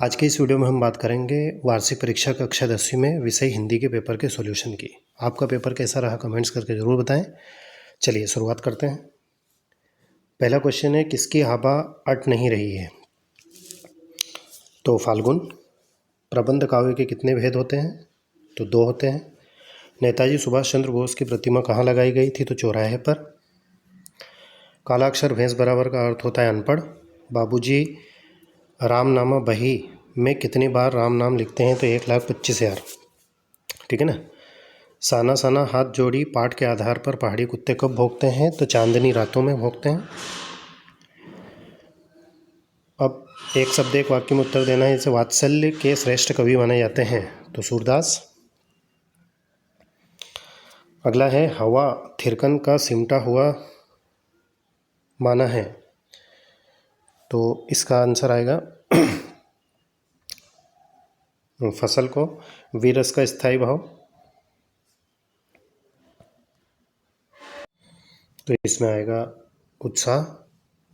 आज के इस वीडियो में हम बात करेंगे वार्षिक परीक्षा कक्षा 10वीं में विषय हिंदी के पेपर के सॉल्यूशन की। आपका पेपर कैसा रहा कमेंट्स करके ज़रूर बताएं। चलिए शुरुआत करते हैं। पहला क्वेश्चन है, किसकी हवा अट नहीं रही है? तो फाल्गुन। प्रबंध काव्य के कितने भेद होते हैं? तो 2 होते हैं। नेताजी सुभाष चंद्र बोस की प्रतिमा कहाँ लगाई गई थी? तो चौराहे पर। कालाक्षर भैंस बराबर का अर्थ होता है अनपढ़। बाबूजी रामनामा बही में कितनी बार राम नाम लिखते हैं? तो 1,25,000। ठीक है ना। साना साना हाथ जोड़ी पाठ के आधार पर पहाड़ी कुत्ते कब भौंकते हैं? तो चांदनी रातों में भौंकते हैं। अब एक शब्द एक वाक्य में उत्तर देना है। इसे वात्सल्य के श्रेष्ठ कवि माने जाते हैं? तो सूरदास। अगला है, हवा थिरकन का सिमटा हुआ माना है? तो इसका आंसर आएगा फसल को। वीरस का स्थायी भाव। तो इसमें आएगा उत्साह।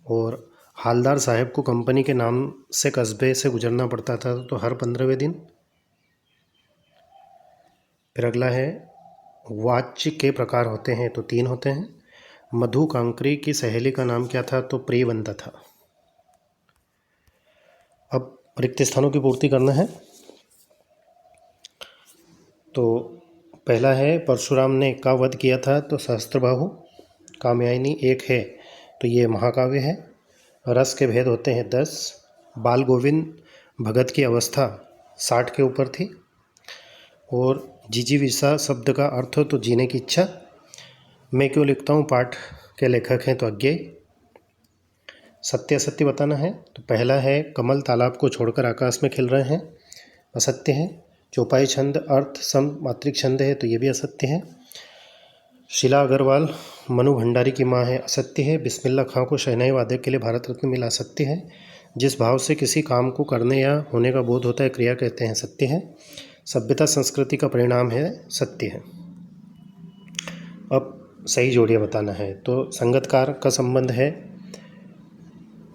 और हालदार साहब को कंपनी के नाम से कस्बे से गुजरना पड़ता था तो हर 15वें दिन। फिर अगला है, वाच्य के प्रकार होते हैं? तो 3 होते हैं। मधु कांकरी की सहेली का नाम क्या था? तो प्रियवंता था। अब रिक्त स्थानों की पूर्ति करना है। तो पहला है, परशुराम ने का वध किया था? तो सहस्त्रबाहु। कामयानी एक है? तो ये महाकाव्य है। रस के भेद होते हैं 10। बाल गोविंद भगत की अवस्था 60 के ऊपर थी। और जिजीविषा शब्द का अर्थ तो जीने की इच्छा। मैं क्यों लिखता हूँ पाठ के लेखक हैं? तो अज्ञेय। सत्य असत्य बताना है। तो पहला है, कमल तालाब को छोड़कर आकाश में खिल रहे हैं? असत्य है। चौपाई छंद अर्थ सम मात्रिक छंद है? तो ये भी असत्य है। शीला अग्रवाल मनु भंडारी की माँ है? असत्य है। बिस्मिल्लाह खां को शहनाई वादक के लिए भारत रत्न मिला? सत्य है। जिस भाव से किसी काम को करने या होने का बोध होता है क्रिया कहते हैं? सत्य है। सभ्यता संस्कृति का परिणाम है? सत्य है। अब सही जोड़ियाँ बताना है। तो संगतकार का संबंध है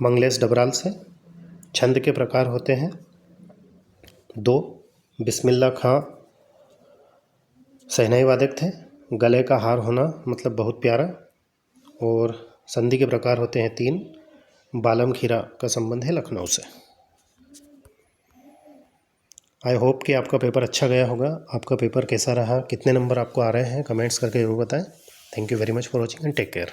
मंगलेश डबराल से। छंद के प्रकार होते हैं 2। बिस्मिल्लाह खां शहनाई वादक थे। गले का हार होना मतलब बहुत प्यारा। और संधि के प्रकार होते हैं 3। बालम खीरा का संबंध है लखनऊ से। आई होप कि आपका पेपर अच्छा गया होगा। आपका पेपर कैसा रहा, कितने नंबर आपको आ रहे हैं, कमेंट्स करके ज़रूर बताएं। Thank you very much for watching and take care.